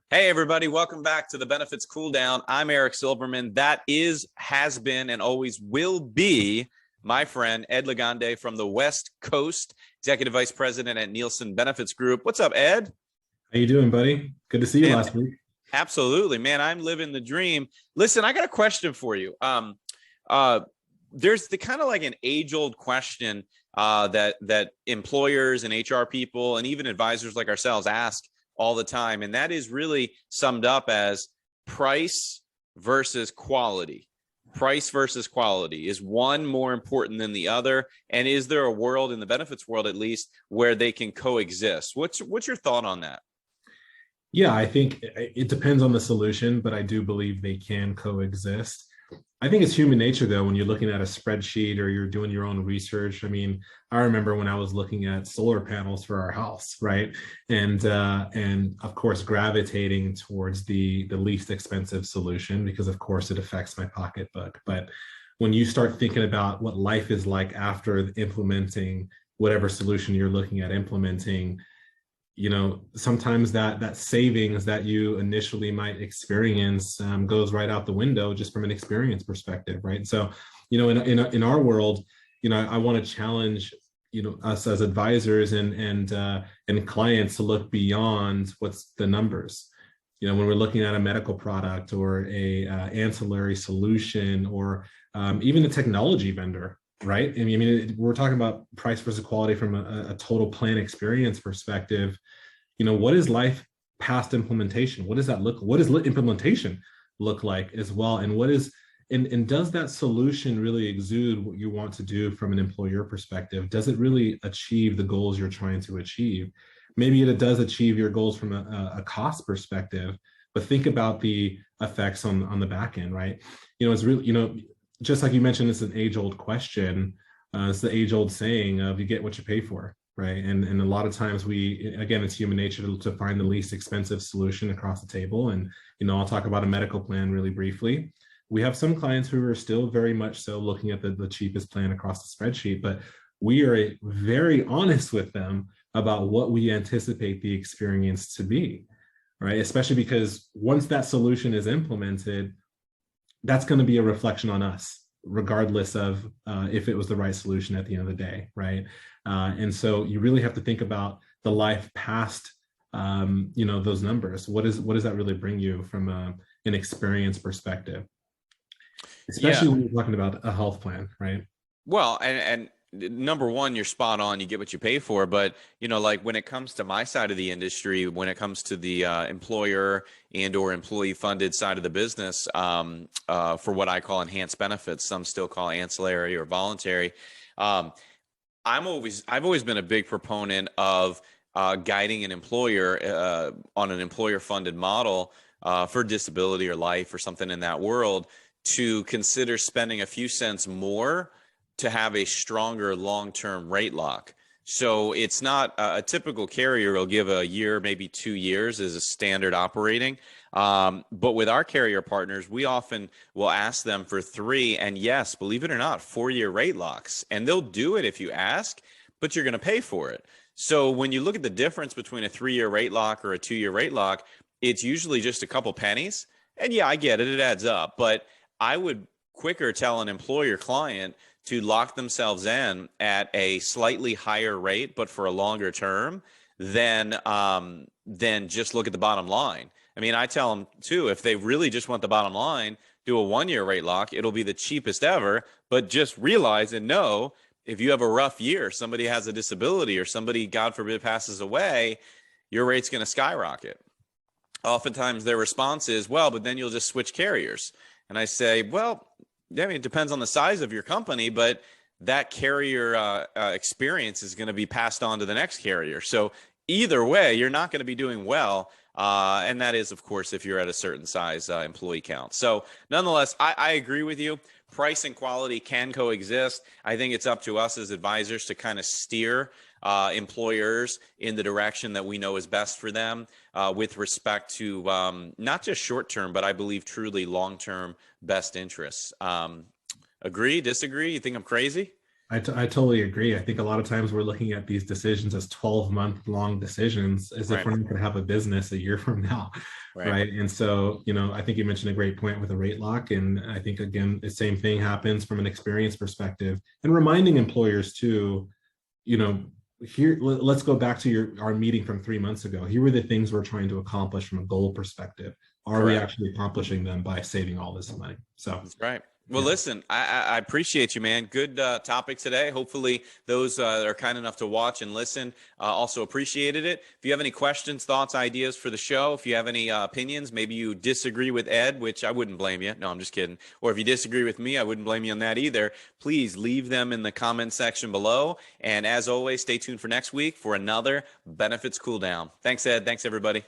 Hey, everybody, welcome back to the Benefits Cooldown. I'm Eric Silverman. That has been, and always will be my friend Ed Legande from the West Coast, Executive Vice President at Nielsen Benefits Group. What's up, Ed? How you doing, buddy? Good to see you Man, last week. absolutely, man. I'm living the dream. Listen, I got a question for you. Uh, there's the kind of like an age-old question that employers and HR people and even advisors like ourselves ask all the time, and that is really summed up as price versus quality. Price versus quality. Is one more important than the other? And is there a world, in the benefits world at least, where they can coexist? What's your thought on that? Yeah, I think it depends on the solution, but I do believe they can coexist. I think it's human nature, though, when you're looking at a spreadsheet or you're doing your own research. I mean, I remember when I was looking at solar panels for our house, right? And of course, gravitating towards the least expensive solution because, of course, it affects my pocketbook. But when you start thinking about what life is like after implementing whatever solution you're looking at implementing, sometimes that savings that you initially might experience goes right out the window just from an experience perspective, right? So in our world, I want to challenge us as advisors and clients to look beyond what's the numbers. When we're looking at a medical product or a ancillary solution or even a technology vendor, right? I mean, we're talking about price versus quality from a total plan experience perspective. What is life past implementation? What does that look? What does implementation look like as well? And and does that solution really exude what you want to do from an employer perspective? Does it really achieve the goals you're trying to achieve? Maybe it does achieve your goals from a cost perspective, but think about the effects on the back end, right? It's really, just like you mentioned, it's an age-old question. It's the age-old saying of you get what you pay for, right? And a lot of times again, it's human nature to find the least expensive solution across the table. And, I'll talk about a medical plan really briefly. We have some clients who are still very much so looking at the cheapest plan across the spreadsheet, but we are very honest with them about what we anticipate the experience to be, right? Especially because once that solution is implemented, that's going to be a reflection on us, regardless of if it was the right solution at the end of the day, right? And so you really have to think about the life past, those numbers. What does that really bring you from an experience perspective, Yeah. especially when you're talking about a health plan, right? Well, and number one, you're spot on. You get what you pay for. But, like when it comes to my side of the industry, when it comes to the employer and or employee funded side of the business, for what I call enhanced benefits, some still call ancillary or voluntary. Um, I've always been a big proponent of guiding an employer on an employer funded model for disability or life or something in that world to consider spending a few cents more to have a stronger long-term rate lock. So it's not a typical carrier will give a year, maybe 2 years as a standard operating. But with our carrier partners, we often will ask them for 3 and yes, believe it or not, 4-year rate locks. And they'll do it if you ask, but you're going to pay for it. So when you look at the difference between a 3-year rate lock or a 2-year rate lock, it's usually just a couple pennies. And yeah, I get it. It adds up. But I would quicker tell an employer client to lock themselves in at a slightly higher rate, but for a longer term, than just look at the bottom line. I mean, I tell them too, if they really just want the bottom line, do a 1-year rate lock. It'll be the cheapest ever, but just realize and know if you have a rough year, somebody has a disability or somebody, God forbid, passes away, your rate's going to skyrocket. Oftentimes their response is, well, but then you'll just switch carriers. And I say, well, I mean, it depends on the size of your company, but that carrier experience is going to be passed on to the next carrier. So either way, you're not going to be doing well. And that is, of course, if you're at a certain size employee count. So nonetheless, I agree with you. Price and quality can coexist. I think it's up to us as advisors to kind of steer employers in the direction that we know is best for them with respect to not just short term, but I believe truly long term best interests. Agree, disagree? You think I'm crazy? I totally agree. I think a lot of times we're looking at these decisions as 12-month long decisions as if Right. we're not going to have a business a year from now. Right. Right. And so, I think you mentioned a great point with a rate lock. And I think, again, the same thing happens from an experience perspective and reminding employers too, you know, here, let's go back to our meeting from 3 months ago. Here were the things we're trying to accomplish from a goal perspective. Are we Correct. actually accomplishing them by saving all this money? So, That's right. Well, yeah. listen, I appreciate you, man. Good topic today. Hopefully, those that are kind enough to watch and listen also appreciated it. If you have any questions, thoughts, ideas for the show, if you have any opinions, maybe you disagree with Ed, which I wouldn't blame you. No, I'm just kidding. Or if you disagree with me, I wouldn't blame you on that either. Please leave them in the comment section below. And as always, stay tuned for next week for another Benefits Cool Down. Thanks, Ed. Thanks, everybody.